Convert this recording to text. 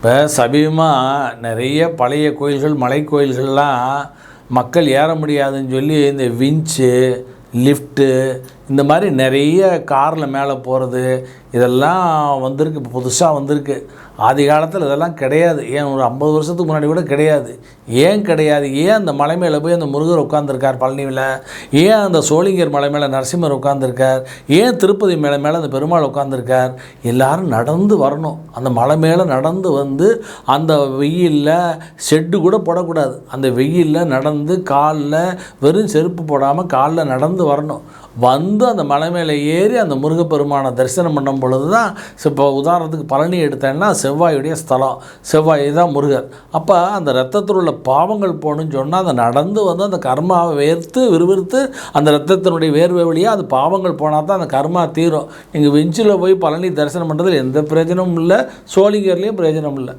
இப்போ சமீபமாக நிறைய பழைய கோயில்கள் மலை கோயில்கள்லாம் மக்கள் ஏற முடியாதுன்னு சொல்லி இந்த வின்ச்சு லிஃப்ட்டு இந்த மாதிரி நிறைய காரில் மேலே போகிறது இதெல்லாம் வந்திருக்கு. இப்போ புதுசாக வந்திருக்கு. ஆதி காலத்தில் இதெல்லாம் கிடையாது. ஏன் ஒரு 50 வருஷத்துக்கு முன்னாடி கூட கிடையாது. ஏன் கிடையாது? ஏன் அந்த மலை மேலே போய் அந்த முருகர் உட்காந்துருக்கார் பழனியில்? ஏன் அந்த சோளிங்கர் மலை மேலே நரசிம்மர் உட்காந்துருக்கார்? ஏன் திருப்பதி மேலே அந்த பெருமாள் உட்காந்துருக்கார்? எல்லோரும் நடந்து வரணும். அந்த மலை மேலே நடந்து வந்து அந்த வெயிலில் ஷெட்டு கூட போடக்கூடாது. அந்த வெயிலில் நடந்து காலில் வெறும் செருப்பு போடாமல் காலில் நடந்து வரணும். வந்து அந்த மலை மேலே ஏறி அந்த முருகப்பெருமானை தரிசனம் பண்ணும் பொழுது தான், இப்போ உதாரணத்துக்கு பழனி எடுத்தேன்னா செவ்வாயுடைய ஸ்தலம், செவ்வாய் தான் முருகர். அப்போ அந்த இரத்தத்தில் உள்ள பாவங்கள் போகணுன்னு சொன்னால் அந்த நடந்து வந்து அந்த கர்மாவை விறுவிறுத்து அந்த இரத்தத்தினுடைய வேர்வை வழியாக அது பாவங்கள் போனால் தான் அந்த கர்மா தீரும். நீங்கள் வெஞ்சில் போய் பழனி தரிசனம் பண்ணுறதுல எந்த பிரயோஜனமும் இல்லை, சோளிங்கர்லேயும் பிரயோஜனம் இல்லை.